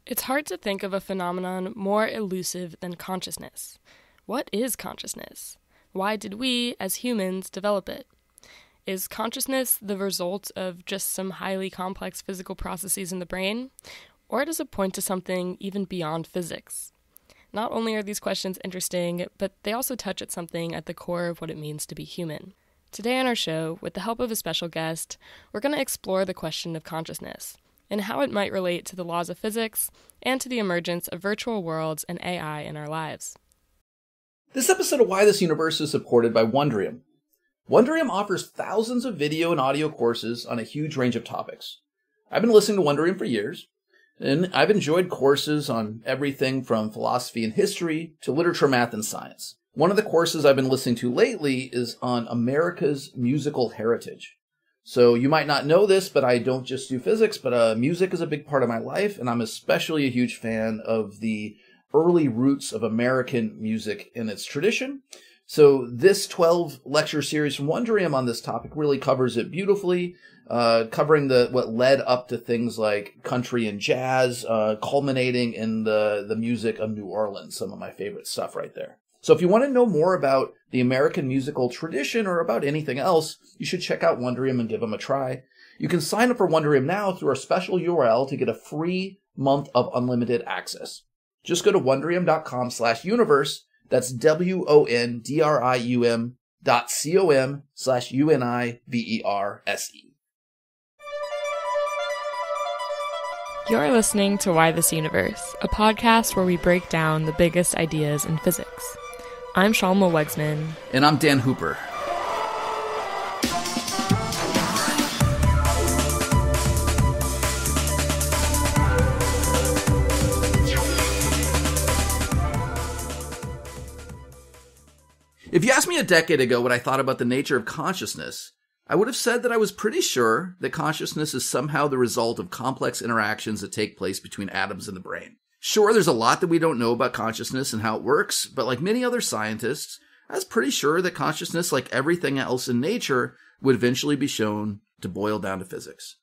It's hard to think of a phenomenon more elusive than consciousness. What is consciousness? Why did we, as humans, develop it? Is consciousness the result of just some highly complex physical processes in the brain? Or does it point to something even beyond physics? Not only are these questions interesting, but they also touch at something at the core of what it means to be human. Today on our show, with the help of a special guest, we're going to explore the question of consciousness and how it might relate to the laws of physics and to the emergence of virtual worlds and AI in our lives. This episode of Why This Universe is supported by Wondrium. Wondrium offers thousands of video and audio courses on a huge range of topics. I've been listening to Wondrium for years, and I've enjoyed courses on everything from philosophy and history to literature, math, and science. One of the courses I've been listening to lately is on America's musical heritage. So you might not know this, but I don't just do physics, but music is a big part of my life, and I'm especially a huge fan of the early roots of American music and its tradition. So this 12 lecture series from Wondrium on this topic really covers it beautifully, covering what led up to things like country and jazz, culminating in the music of New Orleans, some of my favorite stuff right there. So if you want to know more about the American musical tradition or about anything else, you should check out Wondrium and give them a try. You can sign up for Wondrium now through our special URL to get a free month of unlimited access. Just go to wondrium.com/universe. That's wondrium.com/universe. You're listening to Why This Universe, a podcast where we break down the biggest ideas in physics. I'm Shalma Wegsman. And I'm Dan Hooper. If you asked me a decade ago what I thought about the nature of consciousness, I would have said that I was pretty sure that consciousness is somehow the result of complex interactions that take place between atoms in the brain. Sure, there's a lot that we don't know about consciousness and how it works, but like many other scientists, I was pretty sure that consciousness, like everything else in nature, would eventually be shown to boil down to physics.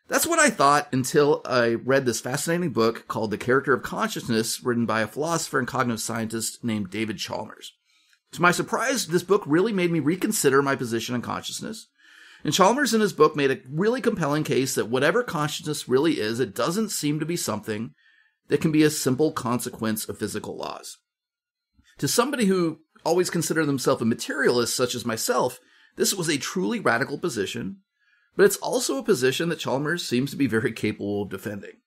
That's what I thought until I read this fascinating book called The Character of Consciousness, written by a philosopher and cognitive scientist named David Chalmers. To my surprise, this book really made me reconsider my position on consciousness. And Chalmers in his book made a really compelling case that whatever consciousness really is, it doesn't seem to be something that can be a simple consequence of physical laws. To somebody who always considered themselves a materialist, such as myself, this was a truly radical position, but it's also a position that Chalmers seems to be very capable of defending.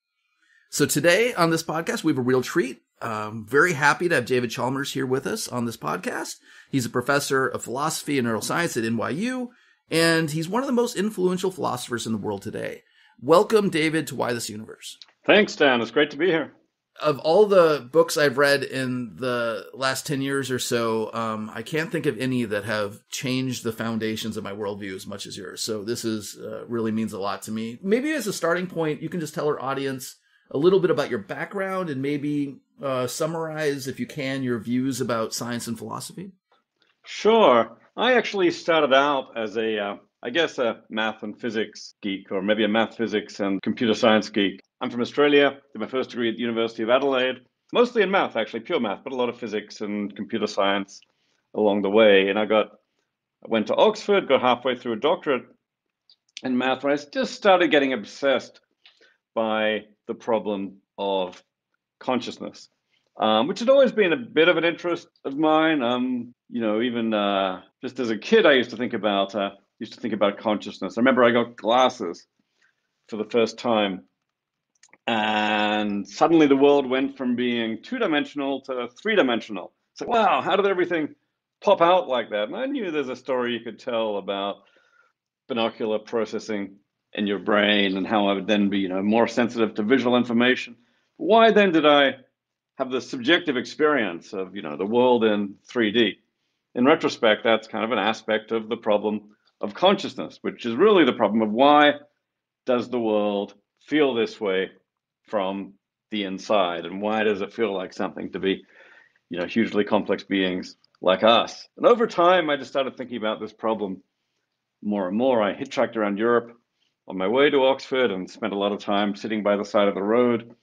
So today on this podcast, we have a real treat. Very happy to have David Chalmers here with us on this podcast. He's a professor of philosophy and neuroscience at NYU, and he's one of the most influential philosophers in the world today. Welcome, David, to Why This Universe. Thanks, Dan. It's great to be here. Of all the books I've read in the last 10 years or so, I can't think of any that have changed the foundations of my worldview as much as yours. So this is really means a lot to me. Maybe as a starting point, you can just tell our audience a little bit about your background and maybe summarize, if you can, your views about science and philosophy. Sure. I actually started out as a math and physics geek, or maybe a math, physics, and computer science geek. I'm from Australia, did my first degree at the University of Adelaide, mostly in math, actually, pure math, but a lot of physics and computer science along the way. And I went to Oxford, got halfway through a doctorate in math, and I just started getting obsessed by the problem of consciousness, which had always been a bit of an interest of mine. Even just as a kid, I used to think about consciousness. I remember I got glasses for the first time, and suddenly the world went from being two-dimensional to three-dimensional. It's like, wow, how did everything pop out like that? And I knew there's a story you could tell about binocular processing in your brain and how I would then be, more sensitive to visual information. Why then did I have the subjective experience of, the world in 3D? In retrospect, that's kind of an aspect of the problem of consciousness, which is really the problem of why does the world feel this way from the inside, and why does it feel like something to be, hugely complex beings like us? And over time, I just started thinking about this problem more and more. I hitchhiked around Europe on my way to Oxford and spent a lot of time sitting by the side of the road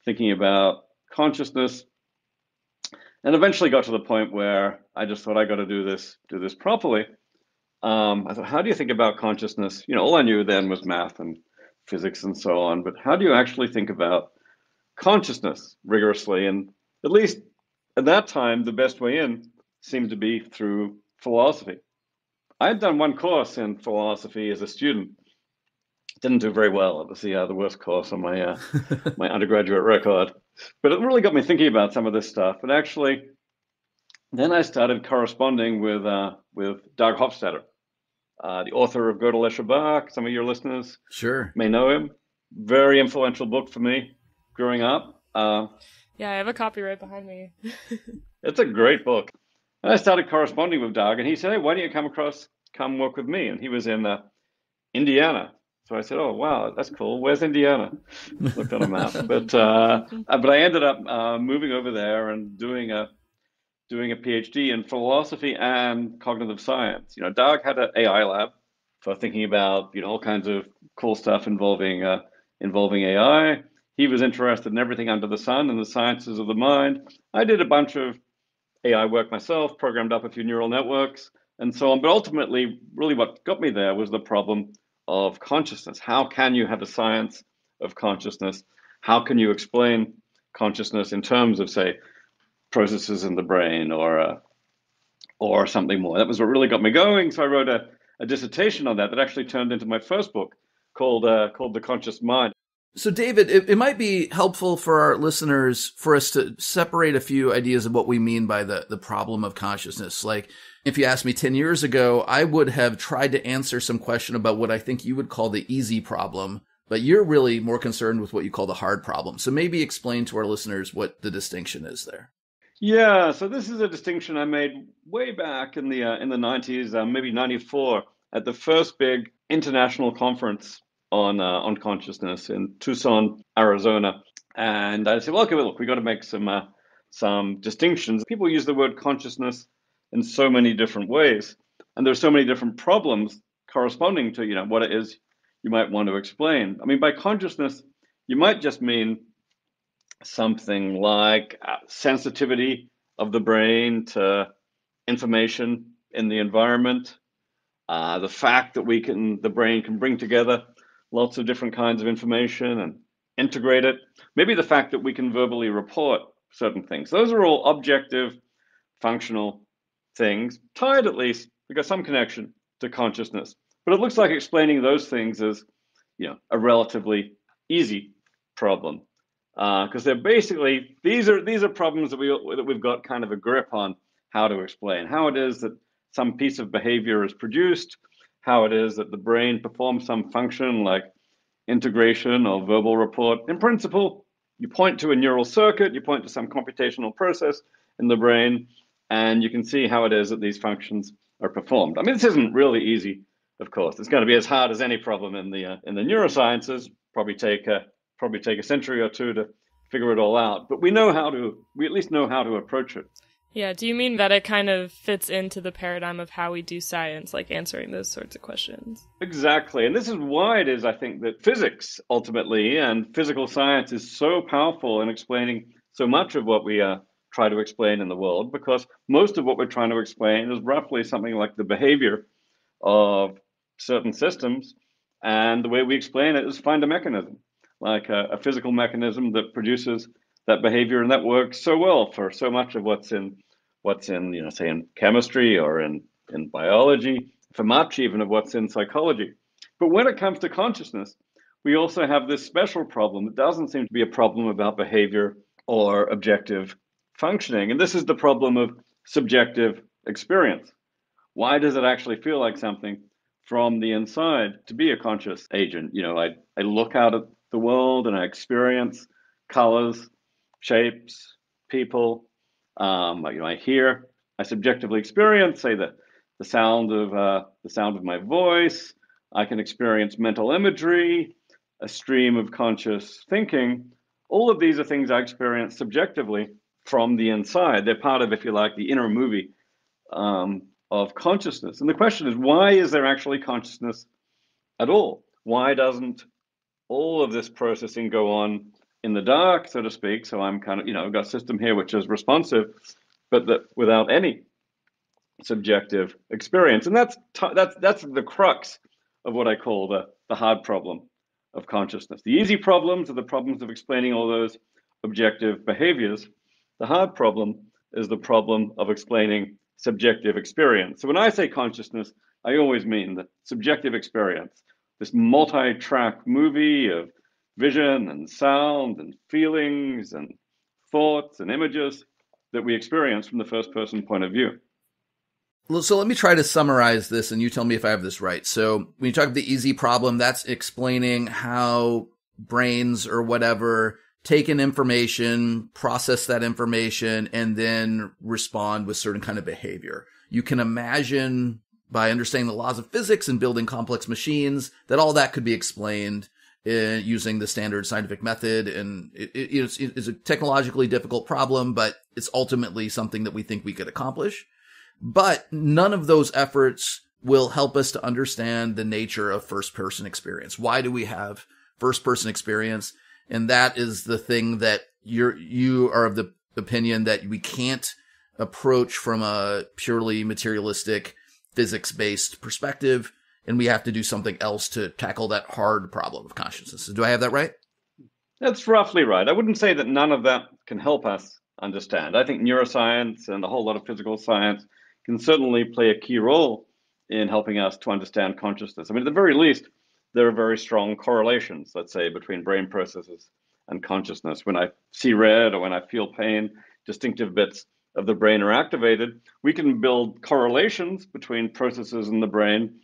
thinking about consciousness, and eventually got to the point where I just thought I got to do this properly. I thought, how do you think about consciousness? All I knew then was math and physics and so on, but how do you actually think about consciousness rigorously? And at least at that time, the best way in seemed to be through philosophy. I had done one course in philosophy as a student. Didn't do very well. It was the worst course on my my undergraduate record. But it really got me thinking about some of this stuff. And actually, then I started corresponding with Doug Hofstadter, the author of Gödel Escher Bach. Some of your listeners Sure. may know him. Very influential book for me growing up. Yeah, I have a copy right behind me. It's a great book. And I started corresponding with Doug, and he said, "Hey, why don't you come work with me?" And he was in Indiana. So I said, "Oh, wow, that's cool. Where's Indiana?" Looked on a map, but I ended up moving over there and doing a PhD in philosophy and cognitive science. Doug had an AI lab for thinking about all kinds of cool stuff involving AI. He was interested in everything under the sun and the sciences of the mind. I did a bunch of AI work myself, programmed up a few neural networks, and so on. But ultimately, really what got me there was the problem of consciousness. How can you have a science of consciousness? How can you explain consciousness in terms of, say, processes in the brain or something more? That was what really got me going. So I wrote a dissertation on that actually turned into my first book called The Conscious Mind. So, David, it might be helpful for our listeners for us to separate a few ideas of what we mean by the problem of consciousness. Like, if you asked me 10 years ago, I would have tried to answer some question about what I think you would call the easy problem, but you're really more concerned with what you call the hard problem. So maybe explain to our listeners what the distinction is there. Yeah, so this is a distinction I made way back in the 90s, maybe 94, at the first big international conference on consciousness in Tucson, Arizona. And I said, well, okay, look, we got to make some distinctions. People use the word consciousness in so many different ways, and there's so many different problems corresponding to what it is you might want to explain. I mean, by consciousness, you might just mean something like sensitivity of the brain to information in the environment, the fact that the brain can bring together lots of different kinds of information and integrate it, maybe the fact that we can verbally report certain things. Those are all objective, functional things, tied at least, they've got some connection to consciousness. But it looks like explaining those things is, a relatively easy problem. Because they're basically these are problems that we've got kind of a grip on how to explain. How it is that some piece of behavior is produced, how it is that the brain performs some function like integration or verbal report. In principle, you point to a neural circuit, you point to some computational process in the brain, and you can see how it is that these functions are performed. I mean, this isn't really easy, of course. It's going to be as hard as any problem in the neurosciences. Probably take a century or two to figure it all out. But we at least know how to approach it. Yeah, do you mean that it kind of fits into the paradigm of how we do science, like answering those sorts of questions? Exactly. And this is why it is, I think, that physics ultimately and physical science is so powerful in explaining so much of what we try to explain in the world, because most of what we're trying to explain is roughly something like the behavior of certain systems. And the way we explain it is find a mechanism, like a physical mechanism that produces that behavior, and that works so well for so much of what's in say in chemistry or in biology, for much even of what's in psychology. But when it comes to consciousness, we also have this special problem that doesn't seem to be a problem about behavior or objective functioning, and this is the problem of subjective experience. Why does it actually feel like something from the inside to be a conscious agent? I look out at the world and I experience colors, shapes, people. I hear, I subjectively experience, say the sound of my voice. I can experience mental imagery, a stream of conscious thinking. All of these are things I experience subjectively from the inside. They're part of, if you like, the inner movie of consciousness. And the question is, why is there actually consciousness at all? Why doesn't all of this processing go on in the dark, so to speak. So I'm kind of, I've got a system here which is responsive, but that without any subjective experience. And that's the crux of what I call the hard problem of consciousness. The easy problems are the problems of explaining all those objective behaviors. The hard problem is the problem of explaining subjective experience. So when I say consciousness, I always mean the subjective experience, this multi-track movie of vision and sound and feelings and thoughts and images that we experience from the first person point of view. So let me try to summarize this, and you tell me if I have this right. So when you talk about the easy problem, that's explaining how brains or whatever take in information, process that information, and then respond with certain kind of behavior. You can imagine, by understanding the laws of physics and building complex machines, that all that could be explained using the standard scientific method. And it's a technologically difficult problem, but it's ultimately something that we think we could accomplish. But none of those efforts will help us to understand the nature of first-person experience. Why do we have first-person experience? And that is the thing that you are of the opinion that we can't approach from a purely materialistic, physics-based perspective, and we have to do something else to tackle that hard problem of consciousness. Do I have that right? That's roughly right. I wouldn't say that none of that can help us understand. I think neuroscience and a whole lot of physical science can certainly play a key role in helping us to understand consciousness. I mean, at the very least, there are very strong correlations, let's say, between brain processes and consciousness. When I see red or when I feel pain, distinctive bits of the brain are activated. We can build correlations between processes in the brain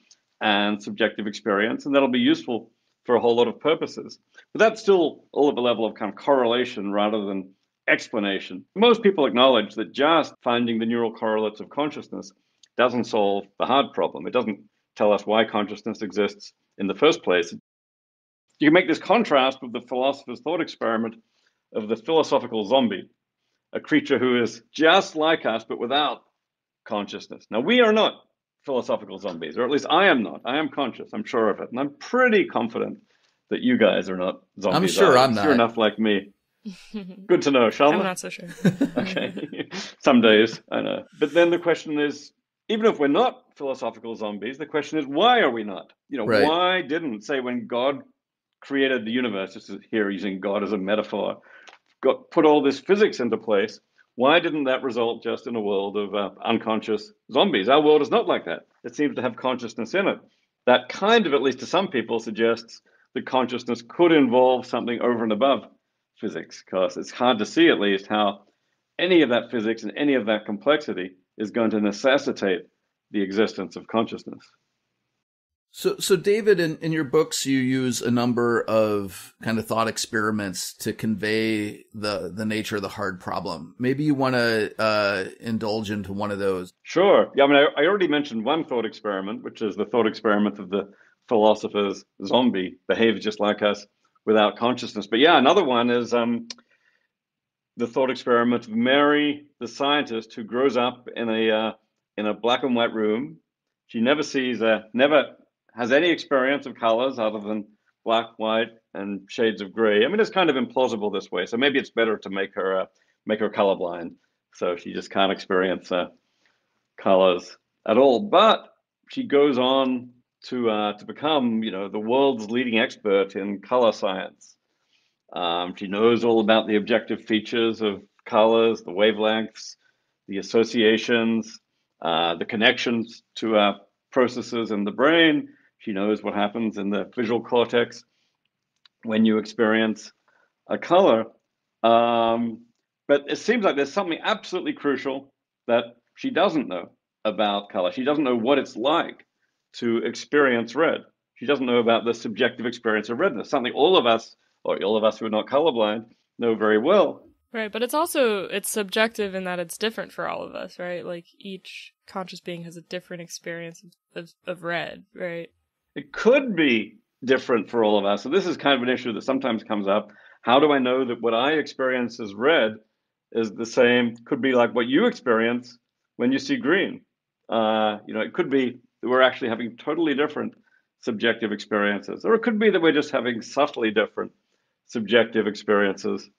and subjective experience, and that'll be useful for a whole lot of purposes. But that's still all at the level of kind of correlation rather than explanation. Most people acknowledge that just finding the neural correlates of consciousness doesn't solve the hard problem. It doesn't tell us why consciousness exists in the first place. You can make this contrast with the philosopher's thought experiment of the philosophical zombie, a creature who is just like us but without consciousness. Now, we are not philosophical zombies, or at least I am not. I am conscious, I'm sure of it. And I'm pretty confident that you guys are not zombies. I'm sure I'm not. You're enough like me. Good to know, Shalma. I'm not so sure. Okay. Some days, I know. But then the question is, even if we're not philosophical zombies, the question is, why are we not? Right. Why didn't, say, when God created the universe, just here using God as a metaphor, put all this physics into place, why didn't that result just in a world of unconscious zombies? Our world is not like that. It seems to have consciousness in it. That kind of, at least to some people, suggests that consciousness could involve something over and above physics, because it's hard to see, at least, how any of that physics and any of that complexity is going to necessitate the existence of consciousness. So David, in your books, you use a number of kind of thought experiments to convey the nature of the hard problem. Maybe you want to indulge into one of those. Sure. Yeah, I mean, I already mentioned one thought experiment, which is the thought experiment of the philosopher's zombie, behaves just like us without consciousness. But yeah, another one is the thought experiment of Mary, the scientist, who grows up in a black and white room. She never has any experience of colors other than black, white, and shades of gray. I mean, it's kind of implausible this way. So maybe it's better to make her colorblind, so she just can't experience colors at all. But she goes on to become, the world's leading expert in color science. She knows all about the objective features of colors, the wavelengths, the associations, the connections to processes in the brain. She knows what happens in the visual cortex when you experience a color. But it seems like there's something absolutely crucial that she doesn't know about color. She doesn't know what it's like to experience red. She doesn't know about the subjective experience of redness, something all of us who are not colorblind know very well. Right, but it's subjective in that it's different for all of us, right? Like each conscious being has a different experience of red, right? It could be different for all of us. So this is kind of an issue that sometimes comes up. How do I know that what I experience as red is the same, could be like what you experience when you see green? It could be that we're actually having totally different subjective experiences, or it could be that we're just having subtly different subjective experiences.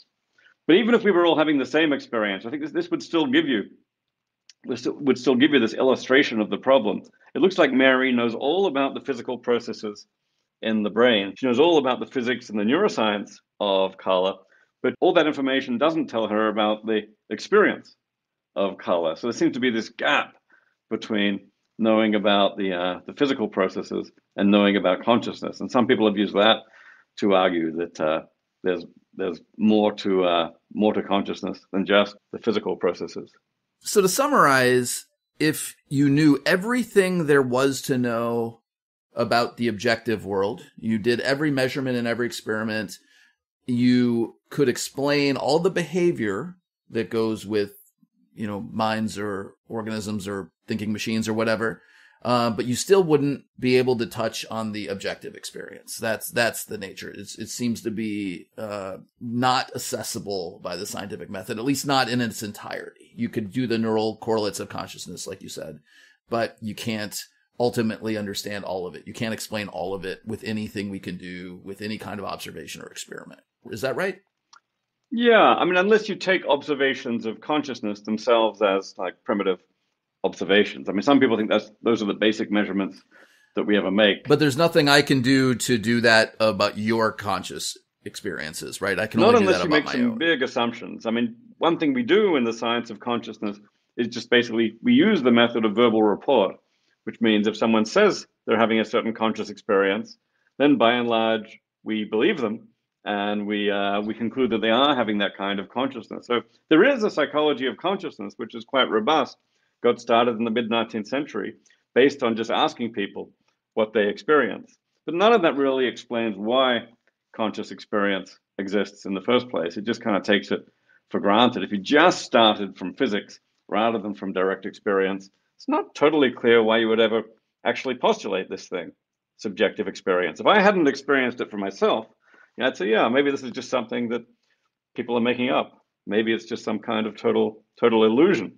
But even if we were all having the same experience, I think this would still give you this illustration of the problem. It looks like Mary knows all about the physical processes in the brain. She knows all about the physics and the neuroscience of color, but all that information doesn't tell her about the experience of color. So there seems to be this gap between knowing about the physical processes and knowing about consciousness. And some people have used that to argue that there's more to consciousness than just the physical processes. So to summarize, if you knew everything there was to know about the objective world, you did every measurement and every experiment, you could explain all the behavior that goes with, minds or organisms or thinking machines or whatever, but you still wouldn't be able to touch on the objective experience. That's the nature. It seems to be not accessible by the scientific method, at least not in its entirety. You could do the neural correlates of consciousness, like you said, but you can't ultimately understand all of it. You can't explain all of it with anything we can do with any kind of observation or experiment. Is that right? Yeah, I mean, unless you take observations of consciousness themselves as like primitive observations. I mean, some people think those are the basic measurements that we ever make. But there's nothing I can do to do that about your conscious experiences, right? I can Not only do unless that you about make my some own. big assumptions. I mean, one thing we do in the science of consciousness is just basically we use the method of verbal report, which means if someone says they're having a certain conscious experience, then by and large we believe them, and we conclude that they are having that kind of consciousness. So there is a psychology of consciousness which is quite robust, got started in the mid-19th century, based on just asking people what they experience. But none of that really explains why conscious experience exists in the first place. It just kind of takes it for granted. If you just started from physics rather than from direct experience, it's not totally clear why you would ever actually postulate this thing, subjective experience. If I hadn't experienced it for myself, I'd say, yeah, maybe this is just something that people are making up. Maybe it's just some kind of total illusion.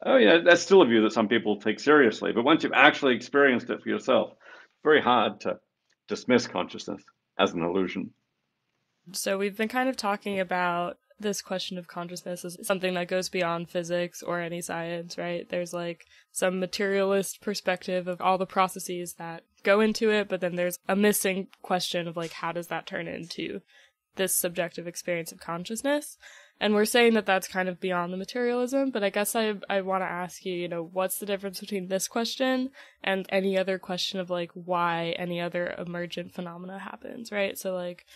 Oh yeah, that's still a view that some people take seriously. But once you've actually experienced it for yourself, it's very hard to dismiss consciousness as an illusion. So we've been kind of talking about this question of consciousness as something that goes beyond physics or any science, right? There's like some materialist perspective of all the processes that go into it, but then there's a missing question of like, how does that turn into this subjective experience of consciousness? And we're saying that that's kind of beyond the materialism, but I guess I want to ask you, what's the difference between this question and any other question of like why any other emergent phenomena happens, right? So like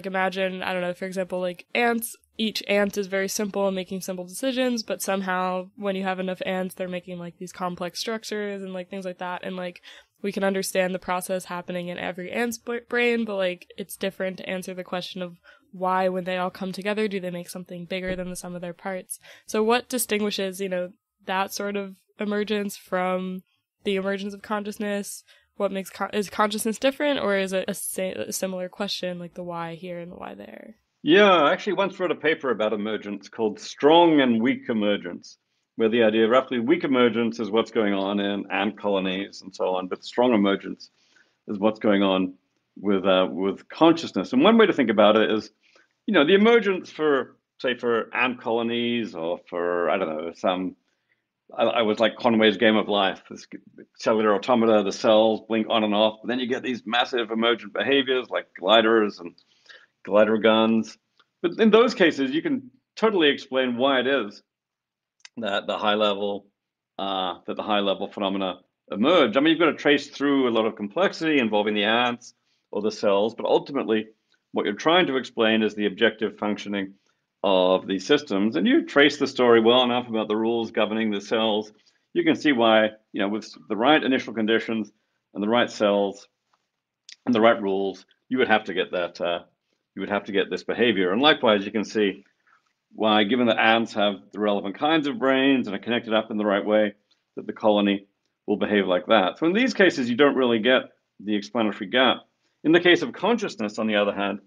imagine, I don't know, for example, like ants, each ant is very simple and making simple decisions, but somehow when you have enough ants, they're making like these complex structures and like things like that. And like we can understand the process happening in every ant's brain, but like it's different to answer the question of why, when they all come together, do they make something bigger than the sum of their parts? So what distinguishes, that sort of emergence from the emergence of consciousness? What makes is consciousness different, or is it a similar question, like the why here and the why there? Yeah, I actually once wrote a paper about emergence called Strong and Weak Emergence, where the idea of roughly weak emergence is what's going on in ant colonies and so on, but strong emergence is what's going on with consciousness. And one way to think about it is, the emergence for ant colonies or for, I don't know, I was like Conway's Game of Life, this cellular automata, the cells blink on and off, but then you get these massive emergent behaviors like gliders and glider guns. But in those cases, you can totally explain why it is that the high level phenomena emerge. I mean, you've got to trace through a lot of complexity involving the ants or the cells, but ultimately what you're trying to explain is the objective functioning of these systems. And you trace the story well enough about the rules governing the cells, you can see why, with the right initial conditions and the right cells and the right rules, you would have to get that, you would have to get this behavior. And likewise, you can see why, given that ants have the relevant kinds of brains and are connected up in the right way, that the colony will behave like that. So in these cases, you don't really get the explanatory gap. In the case of consciousness, on the other hand,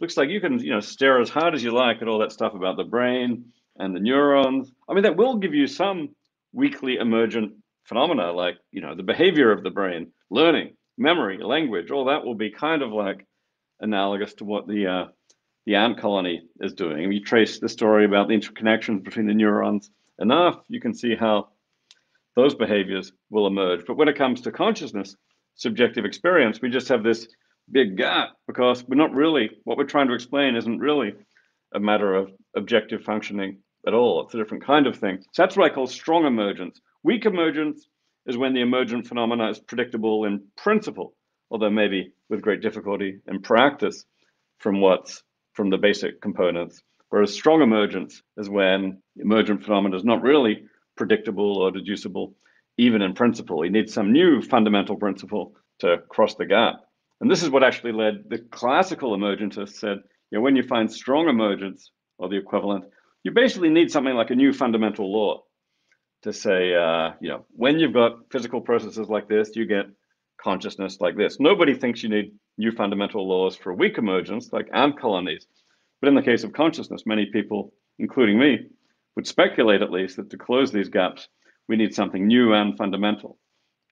looks like you can, stare as hard as you like at all that stuff about the brain and the neurons. I mean, that will give you some weakly emergent phenomena, like, the behavior of the brain, learning, memory, language, all that will be kind of like analogous to what the the ant colony is doing. And you trace the story about the interconnections between the neurons enough, you can see how those behaviors will emerge. But when it comes to consciousness, subjective experience, we just have this big gap because what we're trying to explain isn't really a matter of objective functioning at all. It's a different kind of thing. So that's what I call strong emergence. Weak emergence is when the emergent phenomena is predictable in principle, although maybe with great difficulty in practice from the basic components. Whereas strong emergence is when emergent phenomena is not really predictable or deducible, even in principle. You need some new fundamental principle to cross the gap. And this is what actually led the classical emergentists said, when you find strong emergence or the equivalent, you basically need something like a new fundamental law to say, when you've got physical processes like this, you get consciousness like this. Nobody thinks you need new fundamental laws for weak emergence, like ant colonies. But in the case of consciousness, many people, including me, would speculate at least that to close these gaps, we need something new and fundamental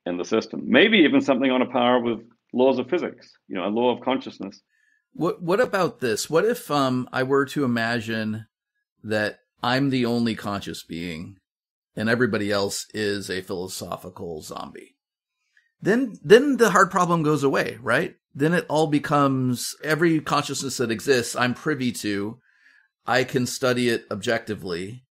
in the system. Maybe even something on a par with laws of physics, a law of consciousness. What about this? What if I were to imagine that I'm the only conscious being and everybody else is a philosophical zombie? Then the hard problem goes away, right? Then it all becomes every consciousness that exists, I'm privy to. I can study it objectively.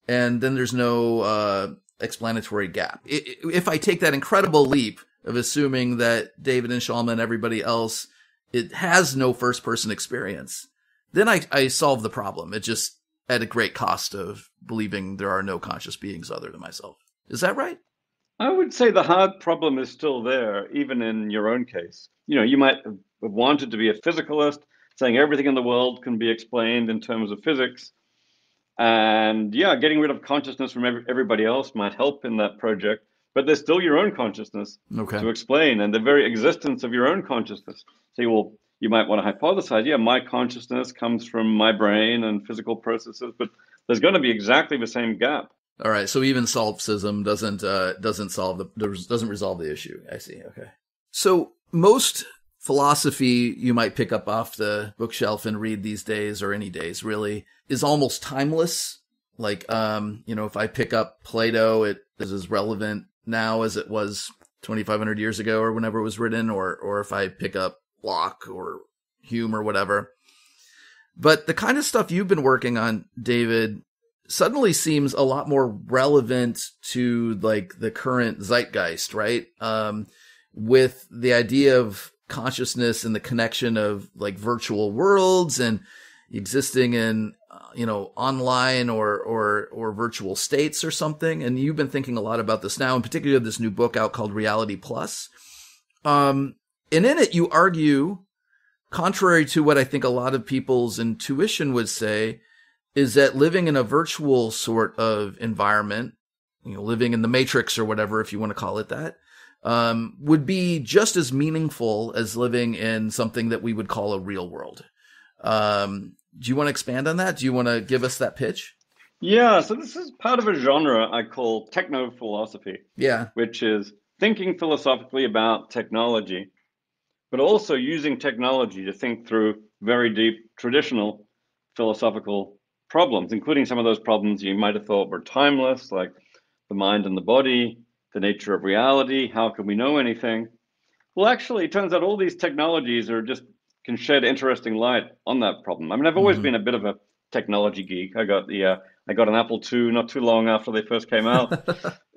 And then there's no explanatory gap. If I take that incredible leap of assuming that David and Chalmers and everybody else, it has no first-person experience, then I solve the problem. It just at a great cost of believing there are no conscious beings other than myself. Is that right? I would say the hard problem is still there, even in your own case. You might have wanted to be a physicalist, saying everything in the world can be explained in terms of physics. And getting rid of consciousness from everybody else might help in that project. But there's still your own consciousness to explain, and the very existence of your own consciousness. So, you might want to hypothesize, my consciousness comes from my brain and physical processes, but there's going to be exactly the same gap. All right, so even solipsism doesn't resolve the issue. I see. Okay. So most philosophy you might pick up off the bookshelf and read these days, or any days really, is almost timeless. Like, if I pick up Plato, it is as relevant now as it was 2,500 years ago or whenever it was written, or if I pick up Locke or Hume or whatever. But the kind of stuff you've been working on, David, suddenly seems a lot more relevant to like the current zeitgeist, right? With the idea of consciousness and the connection of like virtual worlds and existing in, online or virtual states or something. And you've been thinking a lot about this now, in particular this new book out called Reality Plus. And in it, you argue, contrary to what I think a lot of people's intuition would say, is that living in a virtual sort of environment, living in the Matrix or whatever, if you want to call it that, would be just as meaningful as living in something that we would call a real world. Do you want to expand on that? Do you want to give us that pitch? Yeah, so this is part of a genre I call techno-philosophy. Yeah. Which is thinking philosophically about technology, but also using technology to think through very deep traditional philosophical problems, including some of those problems you might have thought were timeless, like the mind and the body, the nature of reality, how can we know anything? Well, actually, it turns out all these technologies can shed interesting light on that problem. I mean, I've always been a bit of a technology geek. I got an Apple II not too long after they first came out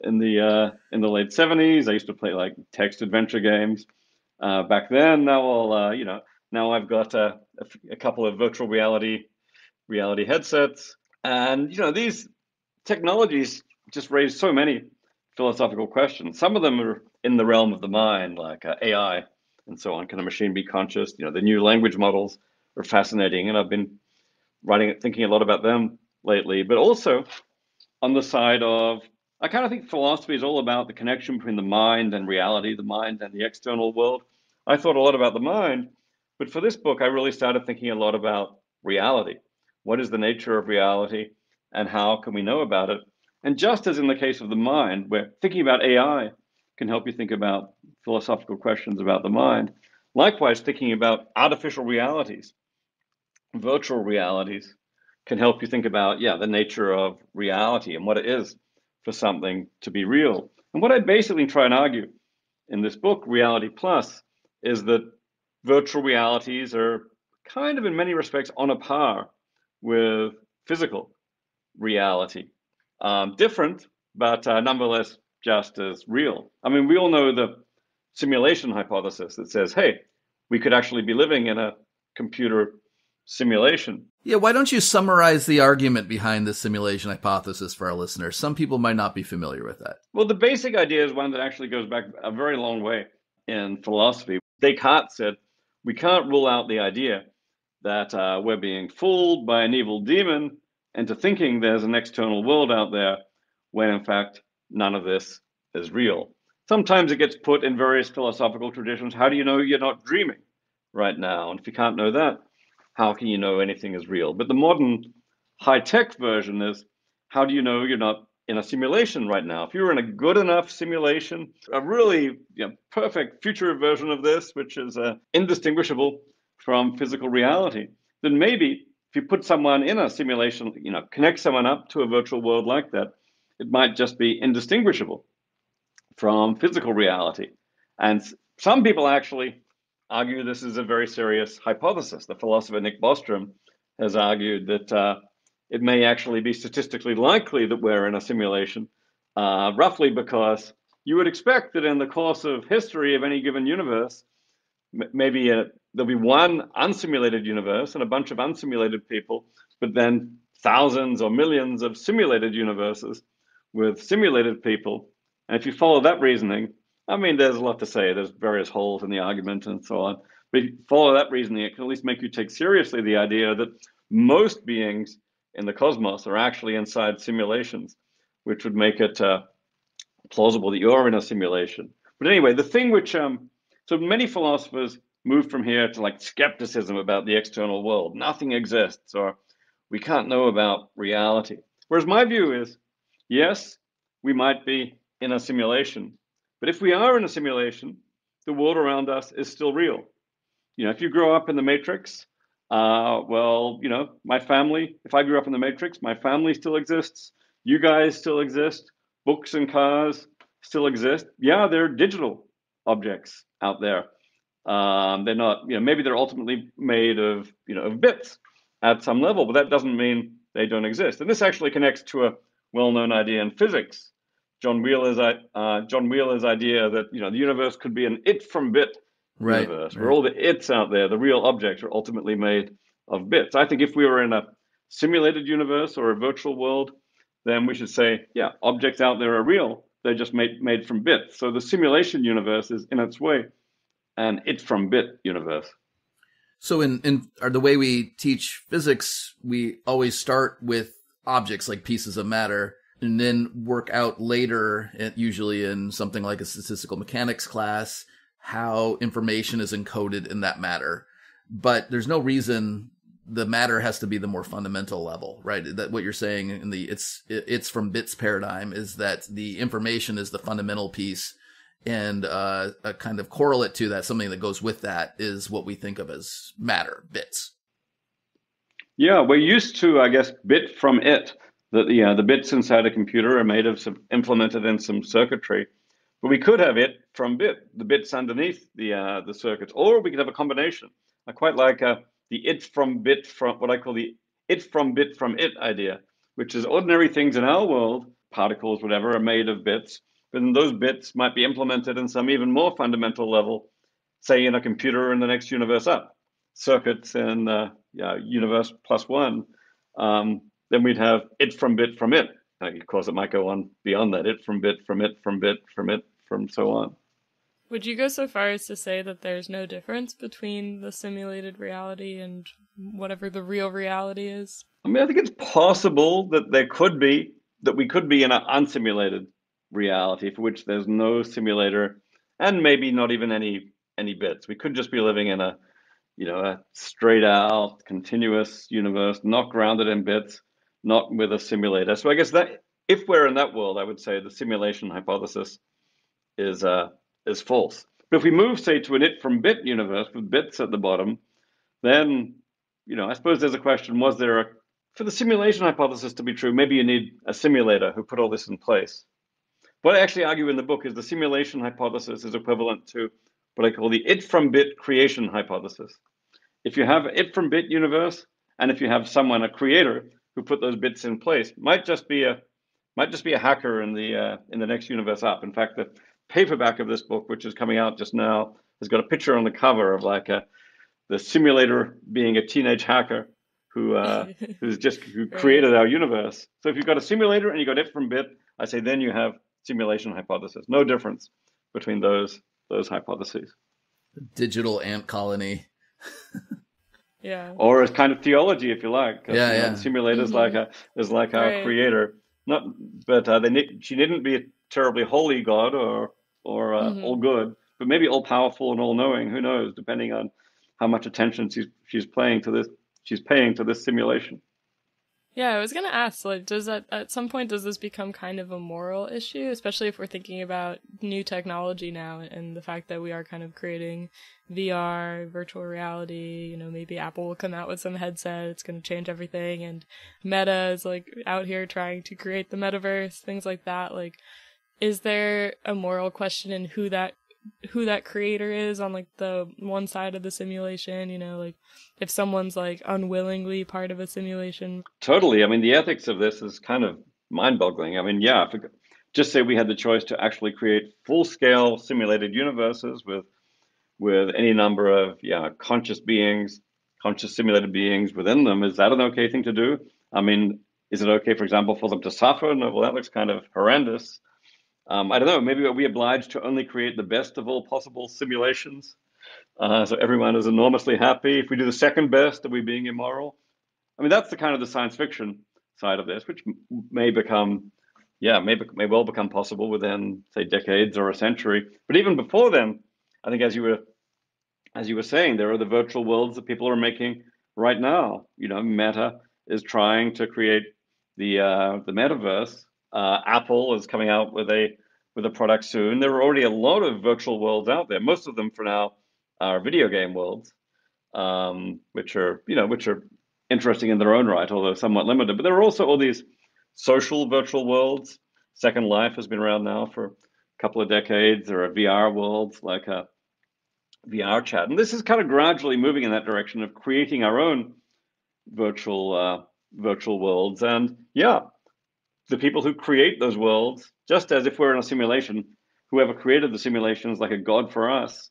in the late 70s. I used to play like text adventure games back then. Now I've got a couple of virtual reality headsets, and these technologies just raise so many philosophical questions. Some of them are in the realm of the mind, like AI and so on. Can a machine be conscious? The new language models are fascinating, and I've been thinking a lot about them lately. But also on the side of, I kind of think philosophy is all about the connection between the mind and reality, the mind and the external world. I thought a lot about the mind, but for this book, I really started thinking a lot about reality. What is the nature of reality, and how can we know about it? And just as in the case of the mind, where thinking about AI can help you think about philosophical questions about the mind, likewise, thinking about artificial realities virtual realities can help you think about, the nature of reality and what it is for something to be real. And what I basically try and argue in this book, Reality Plus, is that virtual realities are kind of in many respects on a par with physical reality. Different, but nonetheless just as real. I mean, we all know the simulation hypothesis that says, hey, we could actually be living in a computer simulation. Yeah, why don't you summarize the argument behind the simulation hypothesis for our listeners? Some people might not be familiar with that. Well, the basic idea is one that actually goes back a very long way in philosophy. Descartes said, we can't rule out the idea that we're being fooled by an evil demon into thinking there's an external world out there when in fact none of this is real. Sometimes it gets put in various philosophical traditions. How do you know you're not dreaming right now? And if you can't know that, how can you know anything is real? But the modern high-tech version is, how do you know you're not in a simulation right now? If you're in a good enough simulation, a really perfect future version of this, which is indistinguishable from physical reality, then maybe if you put someone in a simulation, connect someone up to a virtual world like that, it might just be indistinguishable from physical reality. And some people actually argue this is a very serious hypothesis. The philosopher Nick Bostrom has argued that it may actually be statistically likely that we're in a simulation, roughly because you would expect that in the course of history of any given universe, maybe there'll be one unsimulated universe and a bunch of unsimulated people, but then thousands or millions of simulated universes with simulated people. And if you follow that reasoning, I mean, there's a lot to say. There's various holes in the argument and so on. But if you follow that reasoning, it can at least make you take seriously the idea that most beings in the cosmos are actually inside simulations, which would make it plausible that you're in a simulation. But anyway, the thing which, so many philosophers move from here to like skepticism about the external world. Nothing exists, or we can't know about reality. Whereas my view is, yes, we might be in a simulation, but if we are in a simulation, the world around us is still real. If you grow up in the Matrix, my family, if I grew up in the Matrix, my family still exists. You guys still exist. Books and cars still exist. Yeah, they're digital objects out there. They're not, maybe they're ultimately made of bits at some level, but that doesn't mean they don't exist. And this actually connects to a well-known idea in physics. John Wheeler's idea that the universe could be an it from bit universe, where all the its out there, the real objects, are ultimately made of bits. I think if we were in a simulated universe or a virtual world, then we should say, yeah, objects out there are real. They're just made from bits. So the simulation universe is in its way an it from bit universe. So in the way we teach physics, we always start with objects like pieces of matter, and then work out later, usually in something like a statistical mechanics class, how information is encoded in that matter. But there's no reason the matter has to be the more fundamental level, right? That what you're saying in the it's from bits paradigm is that the information is the fundamental piece, and a kind of correlate to that, something that goes with that, is what we think of as matter, bits. Yeah, we're used to, I guess, bit from it. The bits inside a computer are made of implemented in some circuitry, but we could have it from bit, the bits underneath the circuits, or we could have a combination. I quite like the it from bit from what I call the it from bit from it idea, which is ordinary things in our world, particles, whatever, are made of bits, but then those bits might be implemented in some even more fundamental level, say in a computer in the next universe up, circuits in universe plus one. Then we'd have it from bit from it. Of course, it might go on beyond that. It from bit from it from bit from it from so on. Would you go so far as to say that there's no difference between the simulated reality and whatever the real reality is? I mean, I think it's possible that we could be in an unsimulated reality for which there's no simulator and maybe not even any bits. We could just be living in a straight out continuous universe, not grounded in bits, not with a simulator. So I guess that if we're in that world, I would say the simulation hypothesis is false. But if we move, say, to an it from bit universe with bits at the bottom, then I suppose there's a question, for the simulation hypothesis to be true, maybe you need a simulator who put all this in place. What I actually argue in the book is the simulation hypothesis is equivalent to what I call the it from bit creation hypothesis. If you have it from bit universe, and if you have someone, a creator, who put those bits in place, might just be a hacker in the next universe up. In fact, the paperback of this book, which is coming out just now, has got a picture on the cover of the simulator being a teenage hacker who created our universe. So if you've got a simulator and you've got it from bit, I say then you have simulation hypothesis. No difference between those hypotheses. Digital ant colony. Yeah. Or as kind of theology, if you like. Yeah. The simulator is like our Right. creator. She needn't be a terribly holy God or all good, but maybe all powerful and all knowing. Who knows? Depending on how much attention she's paying to this simulation. Yeah, I was gonna ask, does that at some point does this become kind of a moral issue, especially if we're thinking about new technology now and the fact that we are kind of creating VR, virtual reality, maybe Apple will come out with some headset, it's gonna change everything, and Meta is out here trying to create the metaverse, things like that. Is there a moral question in who that creator is on the one side of the simulation, if someone's unwillingly part of a simulation? Totally. I mean, the ethics of this is kind of mind-boggling. I mean, yeah, just say we had the choice to actually create full-scale simulated universes with any number of conscious simulated beings within them. Is that an okay thing to do? I mean, is it okay, for example, for them to suffer? No, well, that looks kind of horrendous. I don't know. Maybe are we obliged to only create the best of all possible simulations? So everyone is enormously happy. If we do the second best, are we being immoral? I mean, that's the kind of the science fiction side of this, which may well become possible within, say, decades or a century. But even before then, I think as you were saying, there are the virtual worlds that people are making right now. Meta is trying to create the metaverse. Apple is coming out with a product soon. There are already a lot of virtual worlds out there. Most of them for now are video game worlds, which are interesting in their own right, although somewhat limited. But there are also all these social virtual worlds. Second Life has been around now for a couple of decades. There are VR worlds like a VR chat, and this is kind of gradually moving in that direction of creating our own virtual worlds. And the people who create those worlds, just as if we're in a simulation, whoever created the simulation is like a god for us.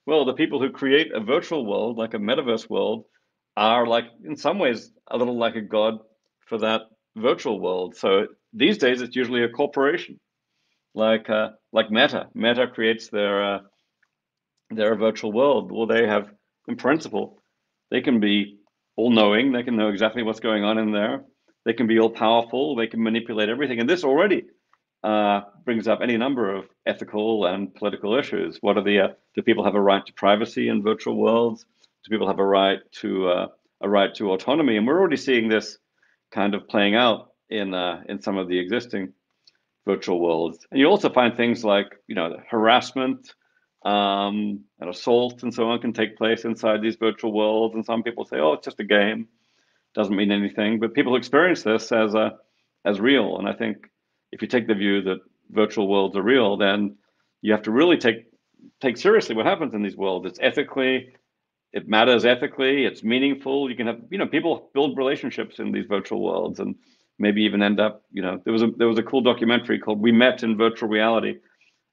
Well, the people who create a virtual world, like a metaverse world, are in some ways a little like a god for that virtual world. So these days it's usually a corporation, like Meta. Meta creates their virtual world. Well, they have, in principle, they can be all-knowing. They can know exactly what's going on in there. They can be all-powerful. They can manipulate everything. And this already brings up any number of ethical and political issues. What are do people have a right to privacy in virtual worlds? Do people have a right to autonomy? And we're already seeing this kind of playing out in some of the existing virtual worlds. And you also find things like harassment and assault and so on can take place inside these virtual worlds. And some people say, "Oh, it's just a game, doesn't mean anything." But people experience this as real. And I think if you take the view that virtual worlds are real, then you have to really take seriously what happens in these worlds. It matters ethically, it's meaningful. You can have, people build relationships in these virtual worlds and maybe even end up, there was a cool documentary called We Met in Virtual Reality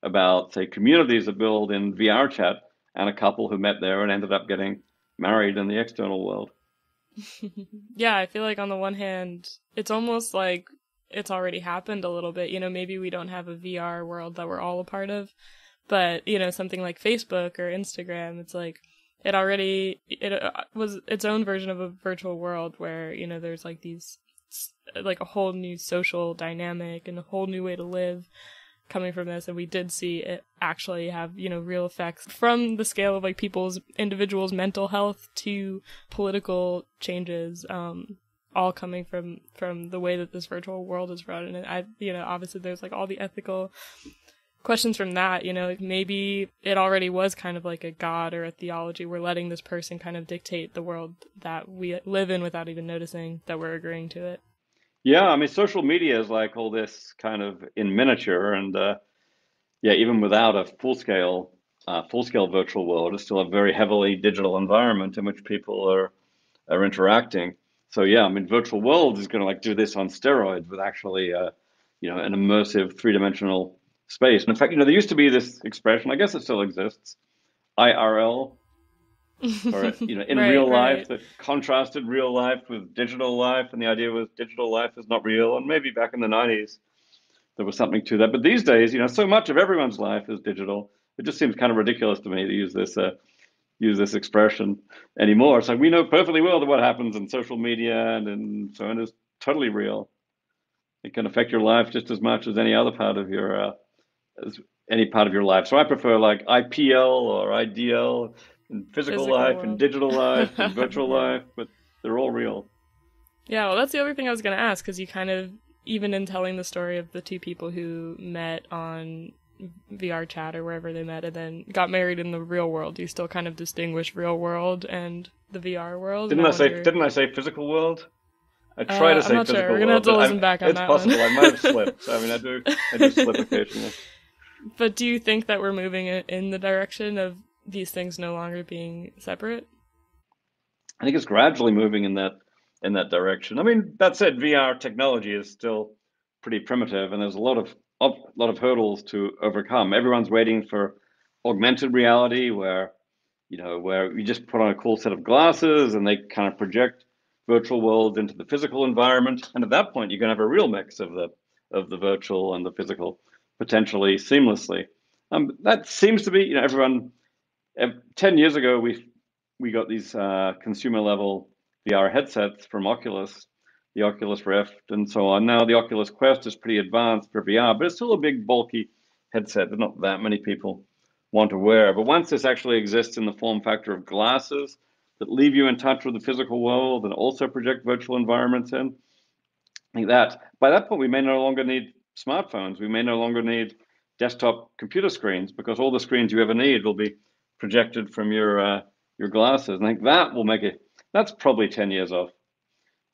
about, say, communities that build in VR chat and a couple who met there and ended up getting married in the external world. Yeah, I feel like on the one hand, it's almost like it's already happened a little bit. Maybe we don't have a VR world that we're all a part of, but, something like Facebook or Instagram, it's like it was its own version of a virtual world where, there's these, a whole new social dynamic and a whole new way to live coming from this. And we did see it actually have, real effects from the scale of individuals' mental health to political changes, all coming from the way that this virtual world is run. And obviously there's all the ethical questions from that, maybe it already was kind of like a god or a theology. We're letting this person kind of dictate the world that we live in without even noticing that we're agreeing to it. Yeah, I mean, social media is like all this kind of in miniature, and yeah, even without a full scale virtual world, it's still a very heavily digital environment in which people are interacting. So yeah, I mean, virtual world is going to like do this on steroids with actually, an immersive three-dimensional space. And in fact, there used to be this expression, I guess it still exists, IRL, or in Right, real life, right. that contrasted real life with digital life, and the idea was digital life is not real. And maybe back in the 90s there was something to that, but these days, so much of everyone's life is digital. It just seems kind of ridiculous to me to use this expression anymore. So we know perfectly well that what happens in social media and so on is totally real. It can affect your life just as much as any other part of your life. So I prefer like IPL or IDL in physical Physical life and world. digital life and virtual Yeah. life, but they're all real. Yeah, well, that's the other thing I was going to ask, because you kind of, even in telling the story of the two people who met on VR chat or wherever they met and then got married in the real world, you still kind of distinguish real world and the VR world. And Didn't I I say wonder, didn't I say physical world? I try to I'm say not sure. We're physical going to have world, to but listen back on it's that one. possible I might have slipped. I mean, I do slip occasionally. But do you think that we're moving in the direction of these things no longer being separate? I think it's gradually moving in that direction. I mean, that said, VR technology is still pretty primitive, and there's a lot of hurdles to overcome. Everyone's waiting for augmented reality, where you just put on a cool set of glasses and they kind of project virtual worlds into the physical environment, and at that point, you're going to have a real mix of the virtual and the physical, potentially seamlessly. That seems to be, everyone. 10 years ago, we got these consumer level VR headsets from Oculus, the Oculus Rift, and so on. Now the Oculus Quest is pretty advanced for VR, but it's still a big, bulky headset that not that many people want to wear. But once this actually exists in the form factor of glasses that leave you in touch with the physical world and also project virtual environments in, I think that by that point we may no longer need smartphones. We may no longer need desktop computer screens because all the screens you ever need will be projected from your glasses. And I think that will make it. That's probably 10 years off.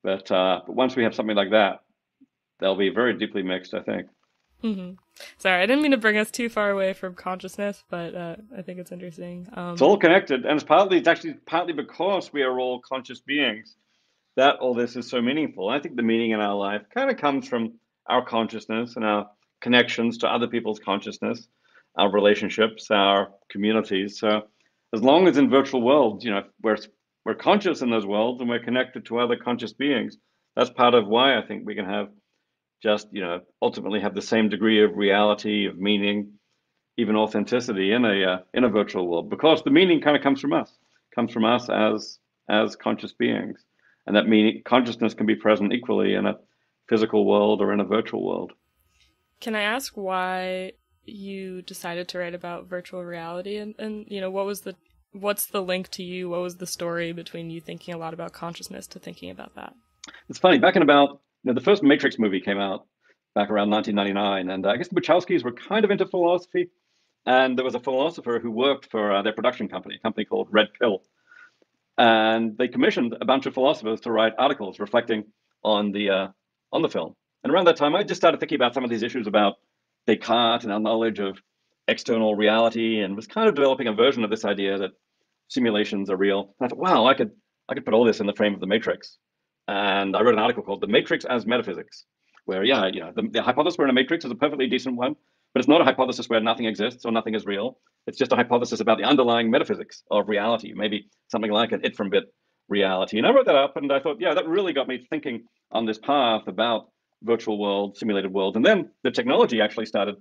But once we have something like that, they'll be very deeply mixed, I think. Hmm. Sorry, I didn't mean to bring us too far away from consciousness, but I think it's interesting. It's all connected, and it's actually partly because we are all conscious beings that all this is so meaningful. I think the meaning in our life kind of comes from our consciousness and our connections to other people's consciousness, our relationships, our communities. So as long as in virtual worlds, we're conscious in those worlds and we're connected to other conscious beings, that's part of why I think we can have just, ultimately have the same degree of reality, of meaning, even authenticity in a virtual world, because the meaning kind of comes from us as conscious beings, and that meaning consciousness can be present equally in a physical world or in a virtual world. Can I ask why you decided to write about virtual reality and what's the link to you? What was the story between you thinking a lot about consciousness to thinking about that? It's funny, back in about the first Matrix movie came out back around 1999, and I guess the Wachowskis were kind of into philosophy, and there was a philosopher who worked for their production company, a company called Red Pill. And they commissioned a bunch of philosophers to write articles reflecting on the film. And around that time, I just started thinking about some of these issues about Descartes and our knowledge of external reality, and was kind of developing a version of this idea that simulations are real. And I thought, wow, I could put all this in the frame of the Matrix. And I wrote an article called "The Matrix as Metaphysics," where the hypothesis we're in a matrix is a perfectly decent one, but it's not a hypothesis where nothing exists or nothing is real. It's just a hypothesis about the underlying metaphysics of reality, maybe something like an it from bit reality. And I wrote that up, and I thought, yeah, that really got me thinking on this path about virtual worlds, simulated worlds. And then the technology actually started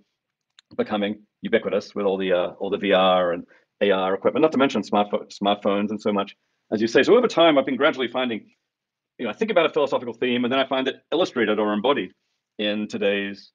becoming ubiquitous with all the VR and AR equipment, not to mention smartphones and so much, as you say. So over time, I've been gradually finding, I think about a philosophical theme, and then I find it illustrated or embodied in today's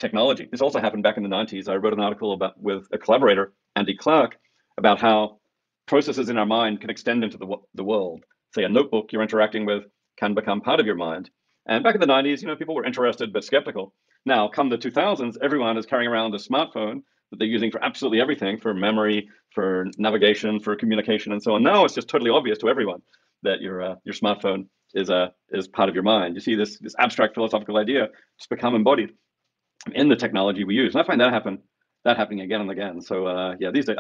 technology. This also happened back in the 90s. I wrote an article with a collaborator, Andy Clark, about how processes in our mind can extend into the world. Say a notebook you're interacting with can become part of your mind. And back in the 90s, people were interested but skeptical. Now, come the 2000s, everyone is carrying around a smartphone, that they're using for absolutely everything, for memory, for navigation, for communication, and so on. Now it's just totally obvious to everyone that your smartphone is part of your mind. You see this abstract philosophical idea just become embodied in the technology we use, and I find that happening again and again. So these days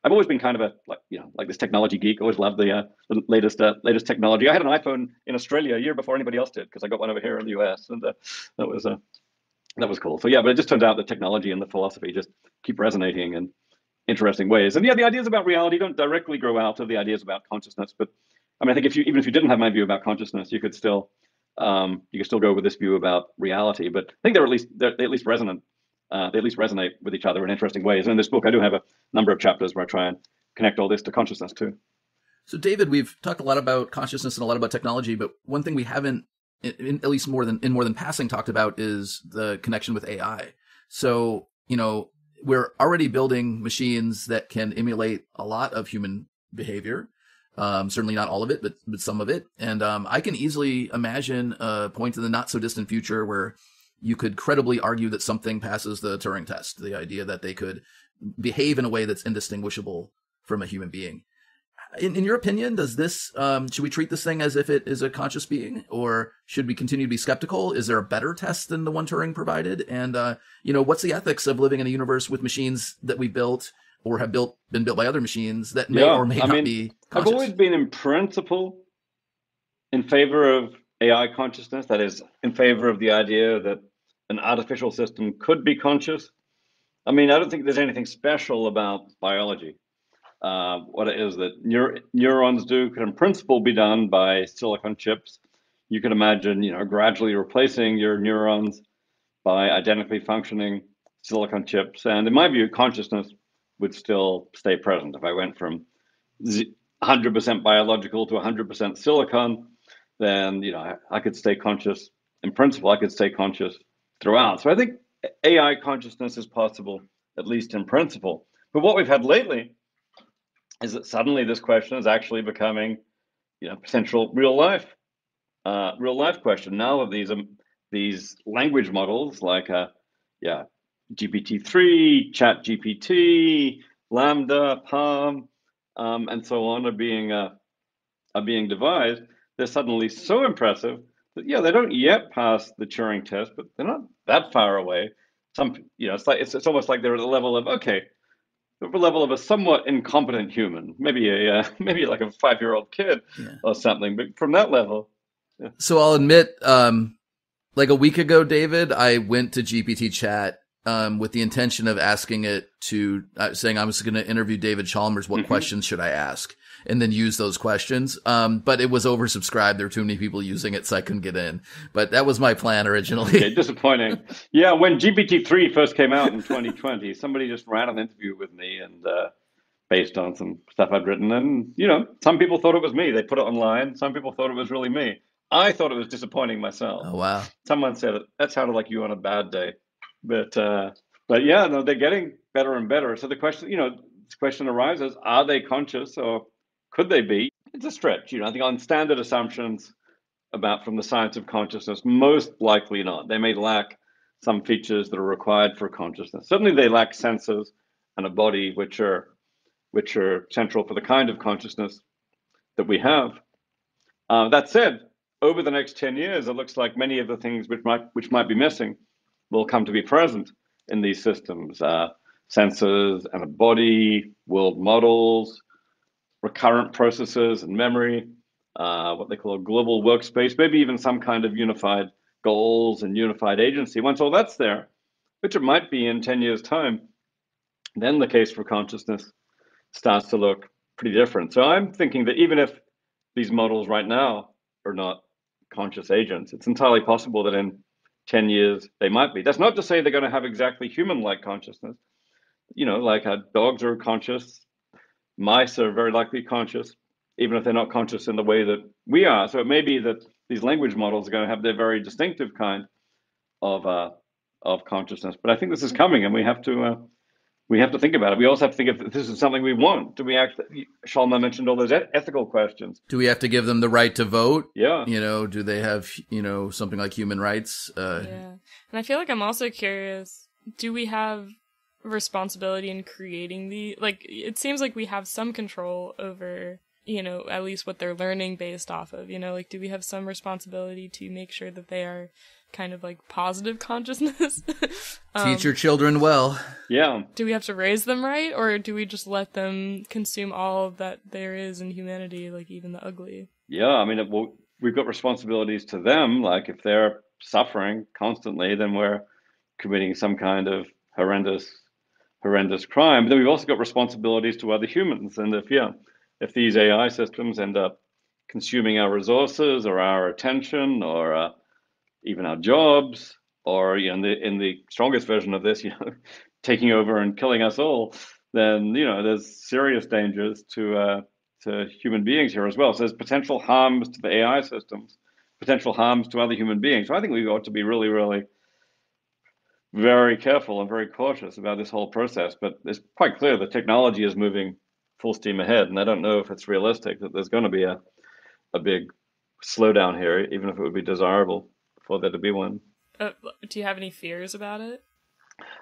I've always been kind of like this technology geek. Always loved the latest technology. I had an iPhone in Australia a year before anybody else did, because I got one over here in the US, and that was cool. So yeah, but it just turns out that technology and the philosophy just keep resonating in interesting ways. And yeah, the ideas about reality don't directly grow out of the ideas about consciousness. But I mean, I think even if you didn't have my view about consciousness, you could still go with this view about reality. But I think they at least resonant. They at least resonate with each other in interesting ways. And in this book, I do have a number of chapters where I try and connect all this to consciousness too. So, David, we've talked a lot about consciousness and a lot about technology, but one thing we haven't, at least more than passing, talked about is the connection with AI. So, we're already building machines that can emulate a lot of human behavior. Certainly not all of it, but some of it. And I can easily imagine a point in the not so distant future where you could credibly argue that something passes the Turing test, the idea that they could behave in a way that's indistinguishable from a human being. In your opinion, does this, should we treat this thing as if it is a conscious being, or should we continue to be skeptical? Is there a better test than the one Turing provided? And, what's the ethics of living in a universe with machines that we built or have been built by other machines that may or may not be conscious? I've always been in principle in favor of AI consciousness. That is, in favor of the idea that an artificial system could be conscious. I mean, I don't think there's anything special about biology. What it is that neurons do could in principle be done by silicon chips. You can imagine, gradually replacing your neurons by identically functioning silicon chips. And in my view, consciousness would still stay present. If I went from 100% biological to 100% silicon, then, I could stay conscious. In principle, I could stay conscious throughout. So I think AI consciousness is possible, at least in principle. But what we've had lately is that suddenly this question is actually becoming, potential real life question. Now of these language models like GPT-3, Chat GPT, Lambda, Palm, and so on are being devised. They're suddenly so impressive that they don't yet pass the Turing test, but they're not that far away. It's almost like they're at the level of a somewhat incompetent human, maybe like a 5-year-old kid or something. But from that level, So I'll admit, like a week ago, David, I went to GPT Chat with the intention of asking it to saying I was going to interview David Chalmers. What questions should I ask? And then use those questions. But it was oversubscribed. There were too many people using it, so I couldn't get in. But that was my plan originally. Okay, disappointing. Yeah, when GPT-3 first came out in 2020, somebody just ran an interview with me and based on some stuff I'd written. And, some people thought it was me. They put it online. Some people thought it was really me. I thought it was disappointing myself. Oh, wow. Someone said that sounded like you on a bad day. But yeah, no, they're getting better and better. So the question arises, are they conscious or could they be? It's a stretch. I think on standard assumptions from the science of consciousness, most likely not. They may lack some features that are required for consciousness. Certainly they lack senses and a body, which are central for the kind of consciousness that we have. That said, over the next 10 years, it looks like many of the things which might be missing will come to be present in these systems. Sensors and a body, world models, recurrent processes and memory, what they call a global workspace, maybe even some kind of unified goals and unified agency. Once all that's there, which it might be in 10 years' time, then the case for consciousness starts to look pretty different. So I'm thinking that even if these models right now are not conscious agents, it's entirely possible that in 10 years they might be. That's not to say they're going to have exactly human-like consciousness. Like dogs are conscious, mice are very likely conscious, even if they're not conscious in the way that we are. So it may be that these language models are going to have their very distinctive kind of consciousness. But I think this is coming, and we have to think about it. We also have to think if this is something we want. Do we actually? Shalma mentioned all those ethical questions. Do we have to give them the right to vote? Yeah. Do they have something like human rights? Yeah, and I feel like I'm also curious. Do we have responsibility in creating it seems like we have some control over, at least what they're learning based off of, do we have some responsibility to make sure that they are kind of positive consciousness? Teach your children well. Yeah. Do we have to raise them right, or do we just let them consume all that there is in humanity, even the ugly? Yeah, I mean, we've got responsibilities to them. Like if they're suffering constantly, then we're committing some kind of horrendous crime. But then we've also got responsibilities to other humans. And if these AI systems end up consuming our resources or our attention or even our jobs, or in the strongest version of this, taking over and killing us all, then there's serious dangers to human beings here as well. So there's potential harms to the AI systems, potential harms to other human beings. So I think we ought to be really, really very careful and very cautious about this whole process. But it's quite clear the technology is moving full steam ahead, and I don't know if it's realistic that there's going to be a big slowdown here, even if it would be desirable for there to be one. Do you have any fears about it?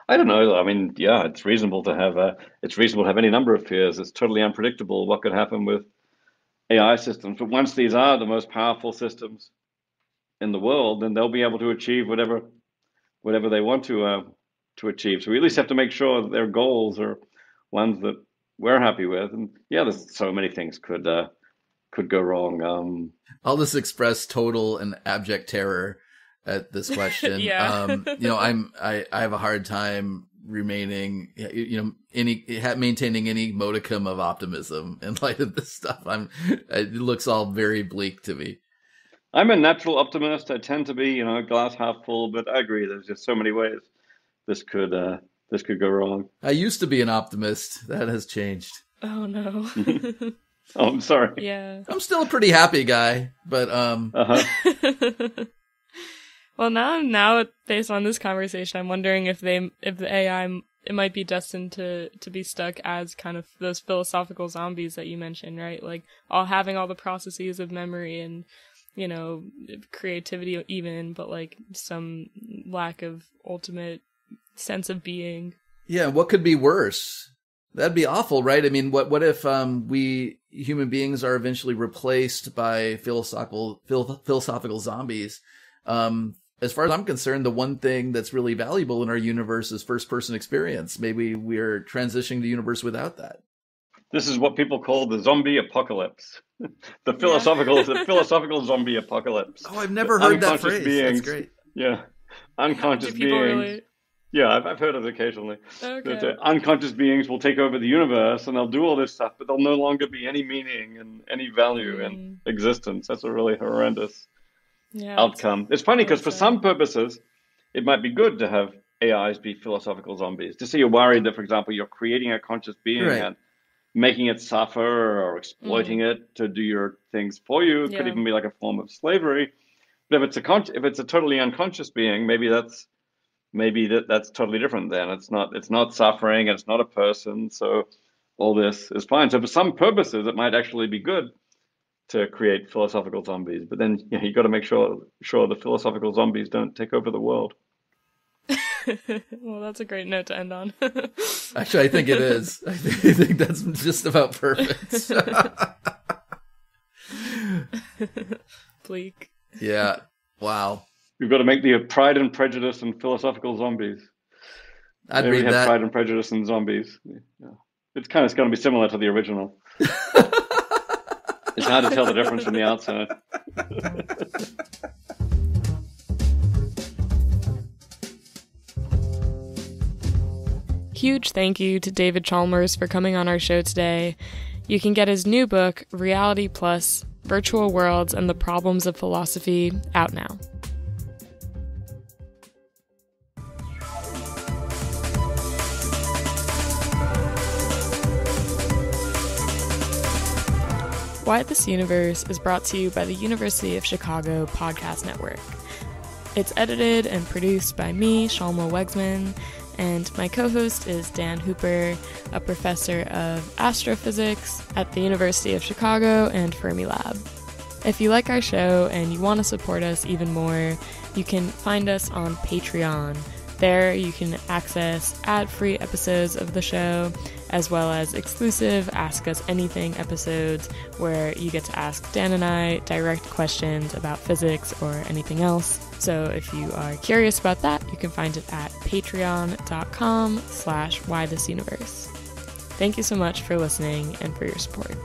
I don't know. I mean, yeah, it's reasonable to have any number of fears. It's totally unpredictable what could happen with AI systems. But once these are the most powerful systems in the world, then they'll be able to achieve whatever they want to achieve. So we at least have to make sure that their goals are ones that we're happy with. And yeah, there's so many things could go wrong. I'll just express total and abject terror at this question. Yeah. I have a hard time maintaining any modicum of optimism in light of this stuff. It looks all very bleak to me. I'm a natural optimist. I tend to be, glass half full, but I agree. There's just so many ways this could go wrong. I used to be an optimist. That has changed. Oh no. Oh, I'm sorry. Yeah. I'm still a pretty happy guy, but Well, now based on this conversation, I'm wondering if the AI it might be destined to be stuck as kind of those philosophical zombies that you mentioned, right? Having all the processes of memory and creativity even, but some lack of ultimate sense of being. Yeah, what could be worse? That'd be awful, right? I mean, what if we human beings are eventually replaced by philosophical zombies? As far as I'm concerned, the one thing that's really valuable in our universe is first-person experience. Maybe we're transitioning the universe without that. This is what people call the zombie apocalypse. The philosophical zombie apocalypse. Oh, I've never heard that phrase. That's great. Yeah. Unconscious beings. Really? Yeah, I've heard it occasionally. Okay. That unconscious beings will take over the universe and they'll do all this stuff, but there'll no longer be any meaning and any value in existence. That's a really horrendous outcome. It's funny because for some purposes, it might be good to have AIs be philosophical zombies. Just so you're worried that, for example, you're creating a conscious being and making it suffer or exploiting it to do your things for you. It could even be like a form of slavery. But if it's a totally unconscious being, maybe that's totally different. Then it's not suffering and it's not a person. So all this is fine. So for some purposes, it might actually be good to create philosophical zombies. But then you got to make sure the philosophical zombies don't take over the world. Well, that's a great note to end on. Actually, I think it is. I think that's just about perfect. Bleak. Yeah. Wow. We've got to make the Pride and Prejudice and philosophical zombies. I'd read that. Pride and Prejudice and zombies. Yeah. It's going to be similar to the original. It's hard to tell the difference from the outside. Huge thank you to David Chalmers for coming on our show today. You can get his new book, Reality Plus, Virtual Worlds and the Problems of Philosophy, out now. Why This Universe is brought to you by the University of Chicago Podcast Network. It's edited and produced by me, Shalma Wegsman, and my co-host is Dan Hooper, a professor of astrophysics at the University of Chicago and Fermilab. If you like our show and you want to support us even more, you can find us on Patreon. There you can access ad-free episodes of the show, as well as exclusive Ask Us Anything episodes where you get to ask Dan and I direct questions about physics or anything else. So if you are curious about that, you can find it at patreon.com/whythisuniverse. Thank you so much for listening and for your support.